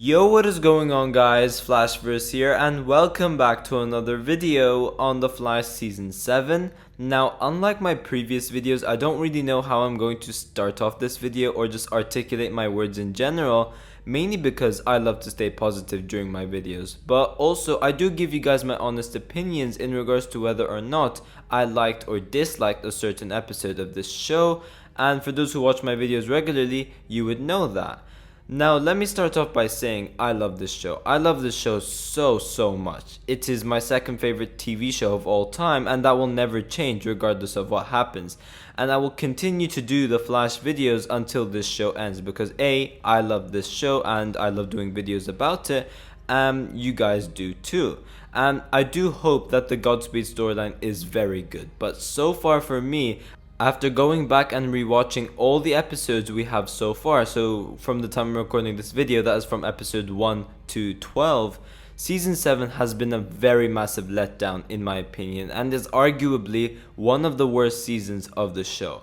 Yo, what is going on guys, Flashverse here and welcome back to another video on The Flash Season 7. Now, unlike my previous videos, I don't really know how I'm going to start off this video or just articulate my words in general, mainly because I love to stay positive during my videos. But also, I do give you guys my honest opinions in regards to whether or not I liked or disliked a certain episode of this show, and for those who watch my videos regularly, you would know that. Now, let me start off by saying I love this show. I love this show so much. It is my second favorite TV show of all time, and that will never change regardless of what happens. And I will continue to do the Flash videos until this show ends because A, I love this show and I love doing videos about it. You guys do too. And I do hope that the Godspeed storyline is very good. But so far for me, after going back and rewatching all the episodes we have so far, so from the time I'm recording this video, that is from episode 1 to 12, Season 7 has been a very massive letdown in my opinion and is arguably one of the worst seasons of the show.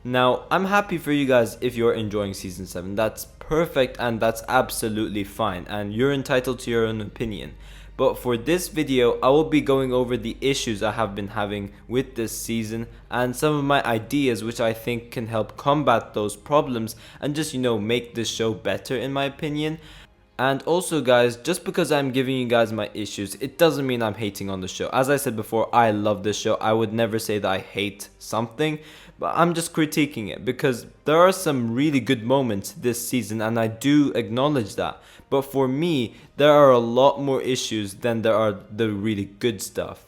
Now, I'm happy for you guys if you're enjoying Season 7, that's perfect and that's absolutely fine and you're entitled to your own opinion. But for this video, I will be going over the issues I have been having with this season and some of my ideas which I think can help combat those problems and just, make this show better in my opinion. And also guys, just because I'm giving you guys my issues, it doesn't mean I'm hating on the show. As I said before, I love this show. I would never say that I hate something, but I'm just critiquing it because there are some really good moments this season and I do acknowledge that. But for me, there are a lot more issues than there are the really good stuff.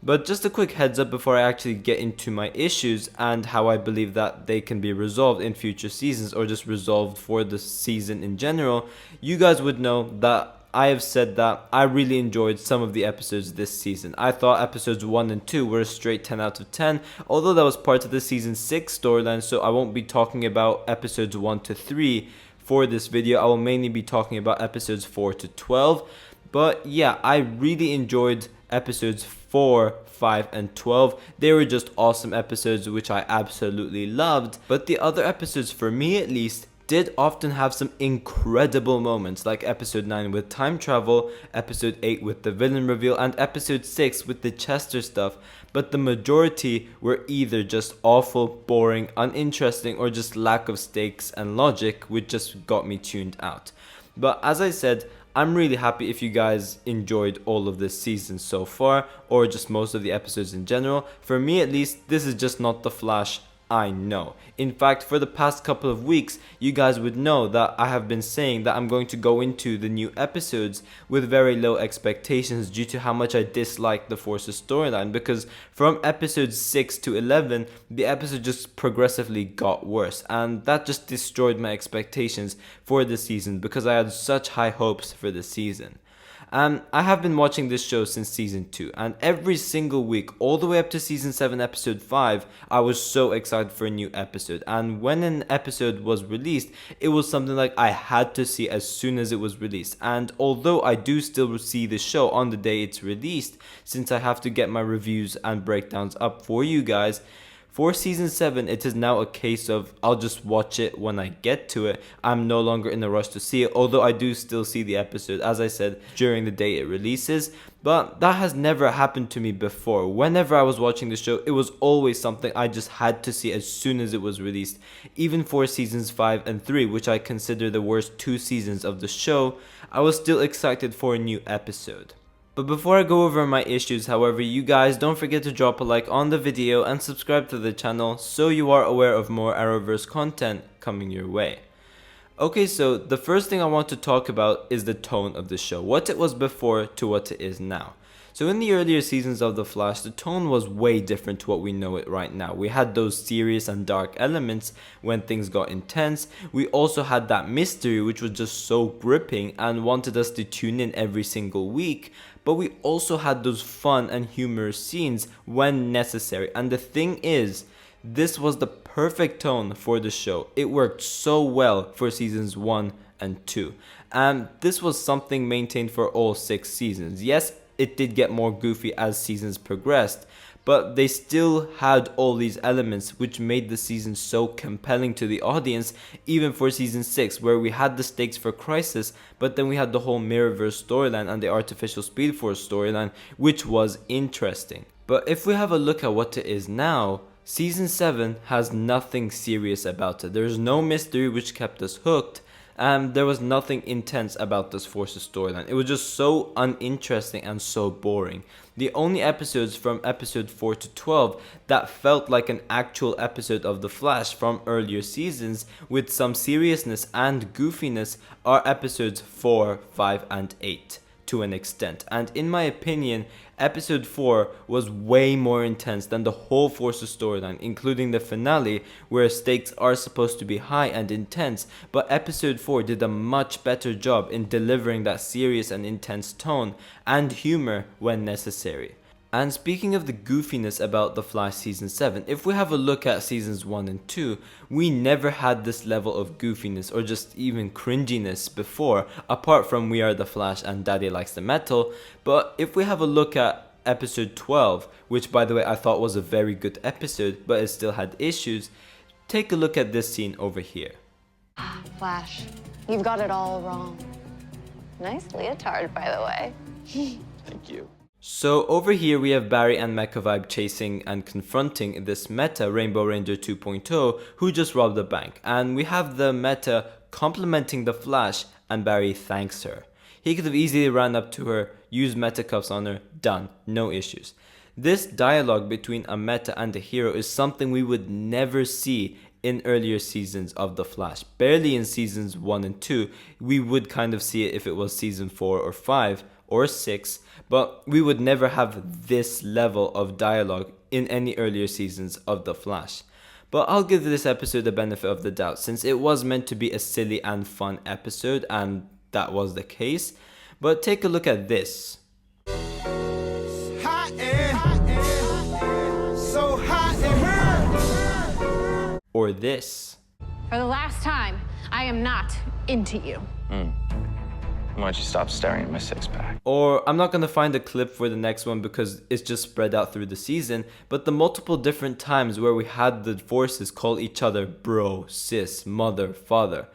But just a quick heads up before I actually get into my issues and how I believe that they can be resolved in future seasons or just resolved for the season in general, you guys would know that I have said that I really enjoyed some of the episodes this season. I thought episodes 1 and 2 were a straight 10 out of 10, although that was part of the season 6 storyline, so I won't be talking about episodes 1 to 3 for this video. I will mainly be talking about episodes 4 to 12. But yeah, I really enjoyed episodes 4, 5, and 12. They were just awesome episodes which I absolutely loved. But the other episodes, for me at least, did often have some incredible moments, like episode 9 with time travel, episode 8 with the villain reveal, and episode 6 with the Chester stuff. But the majority were either just awful, boring, uninteresting, or just lack of stakes and logic, which just got me tuned out. But as I said, I'm really happy if you guys enjoyed all of this season so far, or just most of the episodes in general. For me at least, this is just not the Flash I know. In fact, for the past couple of weeks, you guys would know that I have been saying that I'm going to go into the new episodes with very low expectations due to how much I dislike the Force's storyline, because from episodes 6 to 11, the episode just progressively got worse, and that just destroyed my expectations for this season because I had such high hopes for the season. I have been watching this show since season 2, and every single week, all the way up to season 7 episode 5, I was so excited for a new episode. And when an episode was released, it was something like I had to see as soon as it was released. And although I do still see the show on the day it's released, since I have to get my reviews and breakdowns up for you guys, for season 7, it is now a case of I'll just watch it when I get to it. I'm no longer in a rush to see it, although I do still see the episode, as I said, during the day it releases. But that has never happened to me before. Whenever I was watching the show, it was always something I just had to see as soon as it was released. Even for seasons 5 and 3, which I consider the worst 2 seasons of the show, I was still excited for a new episode. But before I go over my issues, however, you guys don't forget to drop a like on the video and subscribe to the channel so you are aware of more Arrowverse content coming your way. Okay, so the first thing I want to talk about is the tone of the show, what it was before to what it is now. So in the earlier seasons of The Flash, the tone was way different to what we know it right now. We had those serious and dark elements when things got intense. We also had that mystery which was just so gripping and wanted us to tune in every single week. But we also had those fun and humorous scenes when necessary. And the thing is, this was the perfect tone for the show. It worked so well for seasons 1 and 2. And this was something maintained for all 6 seasons. Yes, it did get more goofy as seasons progressed, but they still had all these elements which made the season so compelling to the audience, even for season 6, where we had the stakes for Crisis, but then we had the whole Mirrorverse storyline and the Artificial Speed Force storyline, which was interesting. But if we have a look at what it is now, season 7 has nothing serious about it. There's no mystery which kept us hooked, and there was nothing intense about this Forces storyline. It was just so uninteresting and so boring. The only episodes from episode 4 to 12 that felt like an actual episode of The Flash from earlier seasons with some seriousness and goofiness are episodes 4, 5, and 8 to an extent. And in my opinion, episode 4 was way more intense than the whole Forces storyline, including the finale, where stakes are supposed to be high and intense, but episode 4 did a much better job in delivering that serious and intense tone and humor when necessary. And speaking of the goofiness about The Flash Season 7, if we have a look at Seasons 1 and 2, we never had this level of goofiness or just even cringiness before, apart from We Are The Flash and Daddy Likes the Metal. But if we have a look at Episode 12, which by the way I thought was a very good episode, but it still had issues, take a look at this scene over here. Flash, you've got it all wrong. Nice leotard, by the way. Thank you. So over here we have Barry and Mecha Vibe chasing and confronting this Meta, Rainbow Ranger 2.0, who just robbed a bank. And we have the Meta complimenting the Flash, and Barry thanks her. He could have easily ran up to her, used Meta cuffs on her, done, no issues. This dialogue between a Meta and a hero is something we would never see in earlier seasons of The Flash. Barely in seasons 1 and 2, we would kind of see it if it was season 4 or 5 or 6, but we would never have this level of dialogue in any earlier seasons of The Flash. But I'll give this episode the benefit of the doubt, since it was meant to be a silly and fun episode, and that was the case. But take a look at this. Or this. For the last time, I am not into you. Why don't you stop staring at my six-pack? Or I'm not going to find a clip for the next one because it's just spread out through the season, but the multiple different times where we had the Forces call each other bro, sis, mother, father.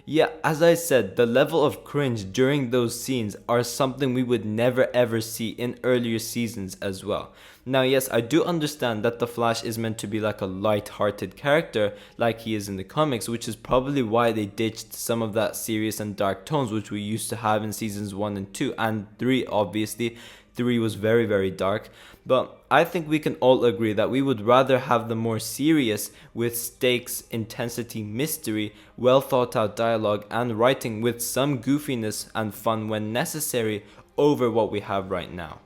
Yeah, as I said, the level of cringe during those scenes are something we would never ever see in earlier seasons as well. Now yes, I do understand that the Flash is meant to be like a light-hearted character like he is in the comics, which is probably why they ditched some of that serious and dark tones which we used to have in seasons 1 and 2 and 3 obviously. 3 was very, very dark, but I think we can all agree that we would rather have the more serious with stakes, intensity, mystery, well thought out dialogue and writing with some goofiness and fun when necessary over what we have right now.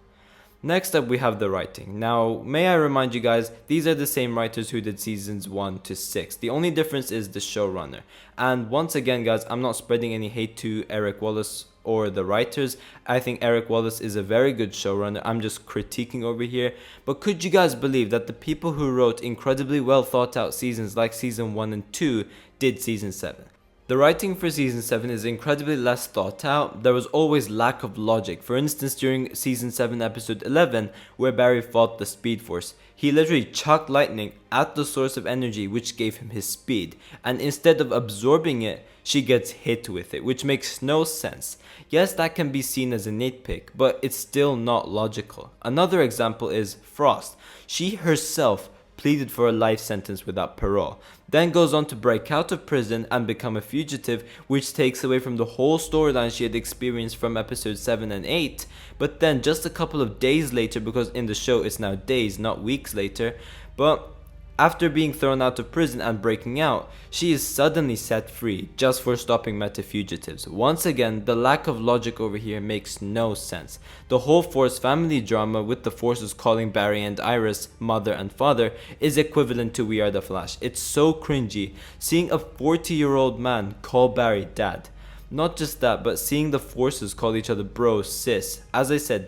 Next up we have the writing. Now may I remind you guys, these are the same writers who did seasons 1 to 6. The only difference is the showrunner. And once again guys, I'm not spreading any hate to Eric Wallace or the writers. I think Eric Wallace is a very good showrunner. I'm just critiquing over here. But could you guys believe that the people who wrote incredibly well thought out seasons like season 1 and 2 did season 7? The writing for season 7 is incredibly less thought out. There was always lack of logic. For instance, during season 7 episode 11 where Barry fought the Speed Force, he literally chucked lightning at the source of energy which gave him his speed, and instead of absorbing it, she gets hit with it, which makes no sense. Yes, that can be seen as a nitpick, but it's still not logical. Another example is Frost. She herself pleaded for a life sentence without parole, then goes on to break out of prison and become a fugitive, which takes away from the whole storyline she had experienced from episodes 7 and 8, but then just a couple of days later, because in the show it's now days not weeks later, but after being thrown out of prison and breaking out, she is suddenly set free just for stopping meta fugitives. Once again, the lack of logic over here makes no sense. The whole Force family drama with the Forces calling Barry and Iris mother and father is equivalent to We Are The Flash. It's so cringy seeing a 40-year-old man call Barry dad. Not just that, but seeing the Forces call each other bro, sis. As I said,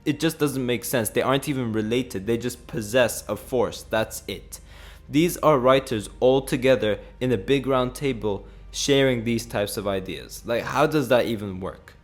it just doesn't make sense. They aren't even related. They just possess a force. That's it. These are writers all together in a big round table sharing these types of ideas. Like, how does that even work?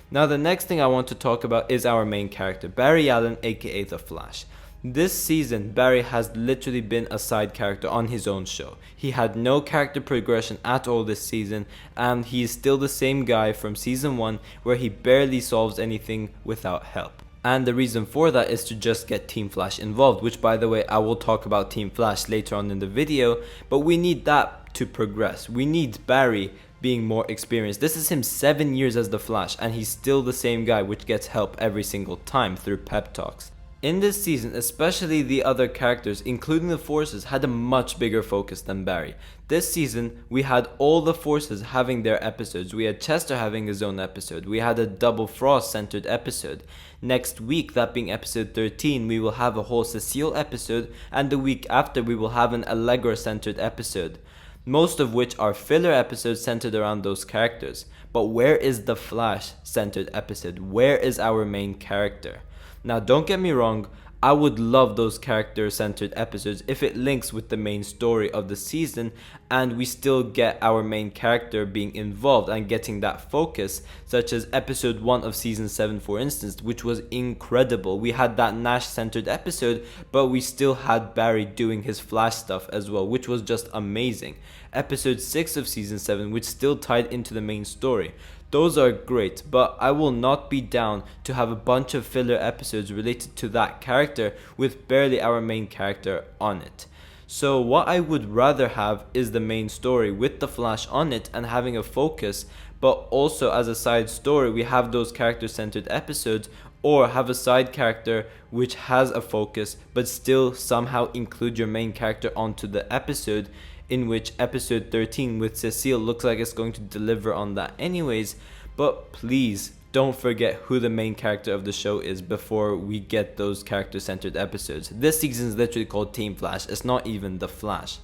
Now, the next thing I want to talk about is our main character, Barry Allen, aka The Flash. This season, Barry has literally been a side character on his own show. He had no character progression at all this season, and he is still the same guy from season 1 where he barely solves anything without help. And the reason for that is to just get Team Flash involved, which by the way, I will talk about Team Flash later on in the video, but we need that to progress. We need Barry being more experienced. This is him 7 years as the Flash, and he's still the same guy which gets help every single time through pep talks. In this season, especially the other characters, including the Forces, had a much bigger focus than Barry. This season, we had all the Forces having their episodes. We had Chester having his own episode. We had a double Frost-centered episode. Next week, that being episode 13, we will have a whole Cecile episode, and the week after, we will have an Allegra-centered episode. Most of which are filler episodes centered around those characters. But where is the Flash-centered episode? Where is our main character? Now, don't get me wrong, I would love those character-centered episodes if it links with the main story of the season and we still get our main character being involved and getting that focus, such as episode 1 of season 7 for instance, which was incredible. We had that Nash-centered episode, but we still had Barry doing his Flash stuff as well, which was just amazing. Episode 6 of season 7, which still tied into the main story. Those are great, but I will not be down to have a bunch of filler episodes related to that character with barely our main character on it. So what I would rather have is the main story with the Flash on it and having a focus, but also as a side story we have those character-centered episodes, or have a side character which has a focus but still somehow include your main character onto the episode, in which episode 13 with Cecile looks like it's going to deliver on that anyways. But please don't forget who the main character of the show is before we get those character-centered episodes. This season is literally called Team Flash, it's not even The Flash.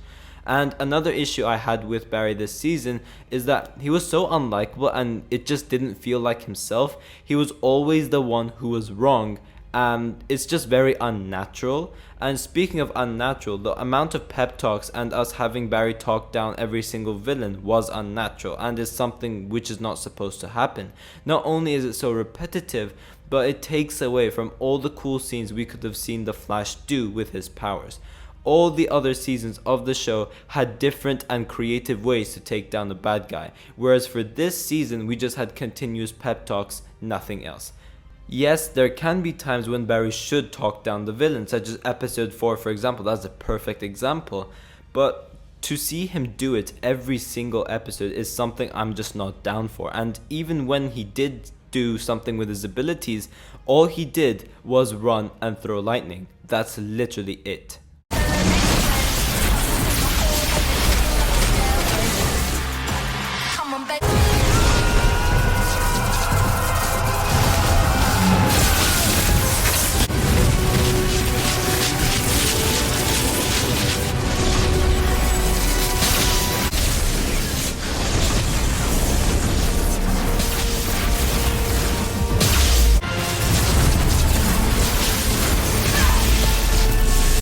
And another issue I had with Barry this season is that he was so unlikable and it just didn't feel like himself. He was always the one who was wrong, and it's just very unnatural. And speaking of unnatural, the amount of pep talks and us having Barry talk down every single villain was unnatural and is something which is not supposed to happen. Not only is it so repetitive, but it takes away from all the cool scenes we could have seen the Flash do with his powers. All the other seasons of the show had different and creative ways to take down the bad guy, whereas for this season we just had continuous pep talks, nothing else. Yes, there can be times when Barry should talk down the villain, such as episode 4 for example. That's a perfect example, but to see him do it every single episode is something I'm just not down for. And even when he did do something with his abilities, all he did was run and throw lightning. That's literally it.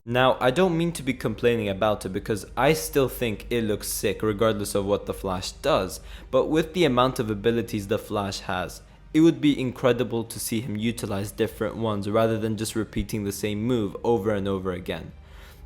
Now, I don't mean to be complaining about it because I still think it looks sick regardless of what the Flash does, but with the amount of abilities the Flash has, it would be incredible to see him utilize different ones rather than just repeating the same move over and over again.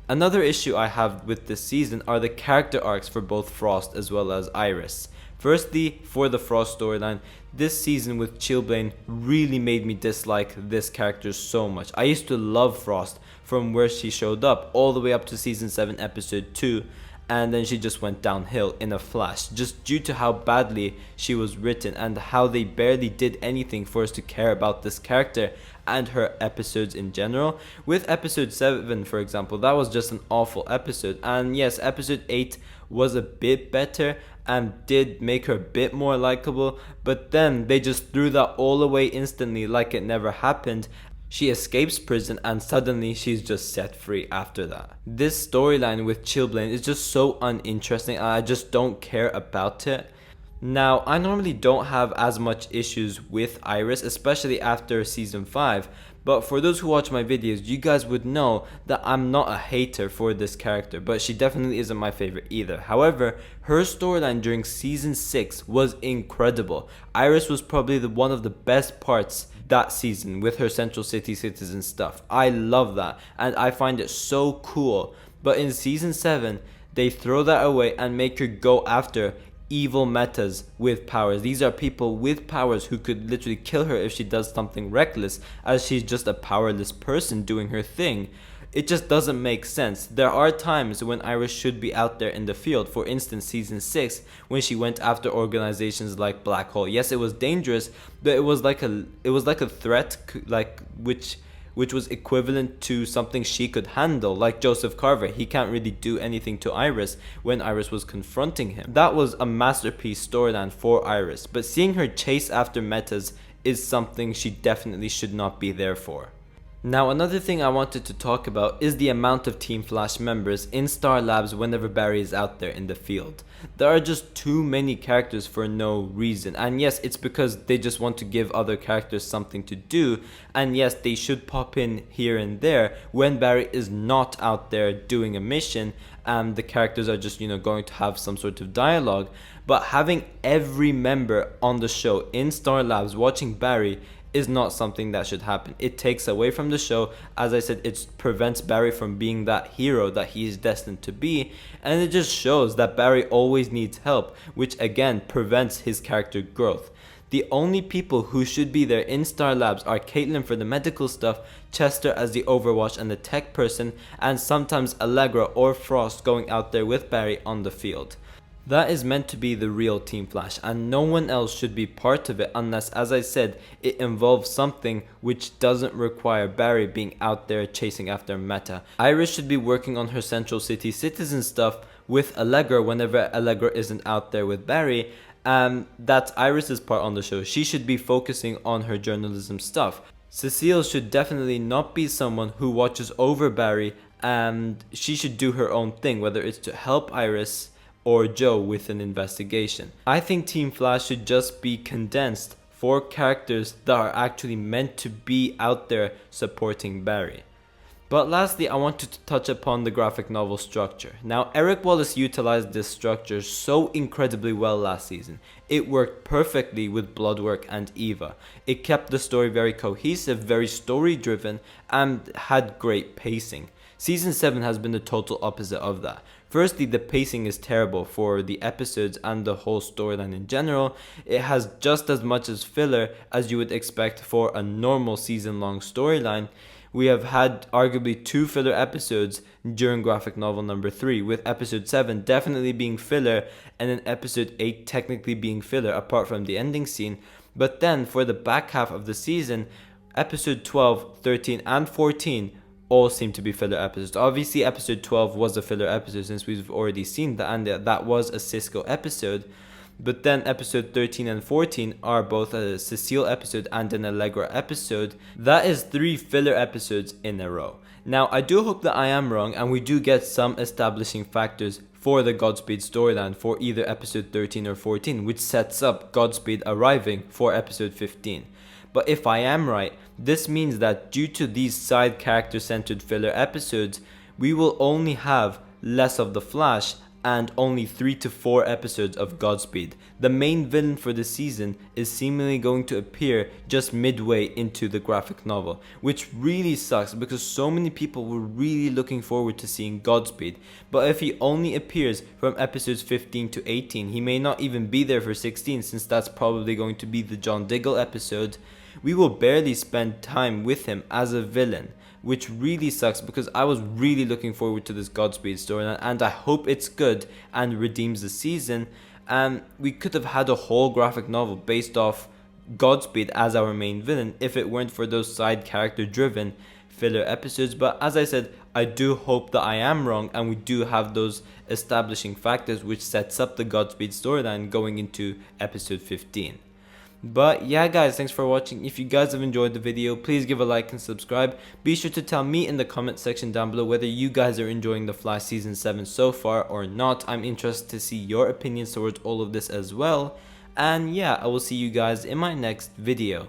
Another issue I have with this season are the character arcs for both Frost as well as Iris. Firstly, for the Frost storyline, this season with Chilblain really made me dislike this character so much. I used to love Frost from where she showed up all the way up to season 7 episode 2, and then she just went downhill in a flash just due to how badly she was written and how they barely did anything for us to care about this character and her episodes in general. With episode 7 for example, that was just an awful episode, and yes, episode 8 was a bit better and did make her a bit more likable, but then they just threw that all away instantly like it never happened. She escapes prison and suddenly she's just set free after that. This storyline with Chilblain is just so uninteresting and I just don't care about it. Now, I normally don't have as much issues with Iris, especially after season 5, but for those who watch my videos, you guys would know that I'm not a hater for this character, but she definitely isn't my favorite either. However, her storyline during season 6 was incredible. Iris was probably one of the best parts that season with her Central City citizen stuff. I love that and I find it so cool. But in season 7, they throw that away and make her go after evil metas with powers. These are people with powers who could literally kill her if she does something reckless, as she's just a powerless person doing her thing. It just doesn't make sense. There are times when Iris should be out there in the field. For instance, season 6, when she went after organizations like Black Hole. Yes, it was dangerous, but it was like a threat, like which was equivalent to something she could handle, like Joseph Carver. He can't really do anything to Iris when Iris was confronting him. That was a masterpiece storyline for Iris, but seeing her chase after metas is something she definitely should not be there for. Now, another thing I wanted to talk about is the amount of Team Flash members in Star Labs whenever Barry is out there in the field. There are just too many characters for no reason, and yes, it's because they just want to give other characters something to do, and yes, they should pop in here and there when Barry is not out there doing a mission and the characters are just, going to have some sort of dialogue. But having every member on the show in Star Labs watching Barry is not something that should happen. It takes away from the show. As I said, it prevents Barry from being that hero that he is destined to be, and it just shows that Barry always needs help, which again prevents his character growth. The only people who should be there in Star Labs are Caitlin for the medical stuff, Chester as the Overwatch and the tech person, and sometimes Allegra or Frost going out there with Barry on the field. That is meant to be the real Team Flash, and no one else should be part of it unless, as I said, it involves something which doesn't require Barry being out there chasing after meta. Iris should be working on her Central City citizen stuff with Allegra whenever Allegra isn't out there with Barry, and that's Iris's part on the show. She should be focusing on her journalism stuff. Cecile should definitely not be someone who watches over Barry, and she should do her own thing, whether it's to help Iris or Joe with an investigation. I think Team Flash should just be condensed for characters that are actually meant to be out there supporting Barry. But lastly, I wanted to touch upon the graphic novel structure. Now, Eric Wallace utilized this structure so incredibly well last season. It worked perfectly with Bloodwork and Eva. It kept the story very cohesive, very story driven, and had great pacing. Season 7 has been the total opposite of that. Firstly, the pacing is terrible for the episodes and the whole storyline in general. It has just as much as filler as you would expect for a normal season-long storyline. We have had arguably 2 filler episodes during graphic novel number 3, with episode 7 definitely being filler and then episode 8 technically being filler apart from the ending scene. But then for the back half of the season, episode 12, 13 and 14 all seem to be filler episodes. Obviously episode 12 was a filler episode since we've already seen that, and that was a Cisco episode. But then episode 13 and 14 are both a Cecile episode and an Allegra episode. That is 3 filler episodes in a row. Now, I do hope that I am wrong and we do get some establishing factors for the Godspeed storyline for either episode 13 or 14, which sets up Godspeed arriving for episode 15. But if I am right, this means that due to these side character centered filler episodes, we will only have less of the Flash and only 3 to 4 episodes of Godspeed. The main villain for the season is seemingly going to appear just midway into the graphic novel, which really sucks because so many people were really looking forward to seeing Godspeed. But if he only appears from episodes 15 to 18, he may not even be there for 16 since that's probably going to be the John Diggle episode. We will barely spend time with him as a villain, which really sucks because I was really looking forward to this Godspeed storyline and I hope it's good and redeems the season. And we could have had a whole graphic novel based off Godspeed as our main villain if it weren't for those side character driven filler episodes. But as I said, I do hope that I am wrong and we do have those establishing factors which sets up the Godspeed storyline going into episode 15. But yeah guys, thanks for watching. If you guys have enjoyed the video, please give a like and subscribe. Be sure to tell me in the comment section down below whether you guys are enjoying The Flash season 7 so far or not. I'm interested to see your opinions towards all of this as well. And yeah, I will see you guys in my next video.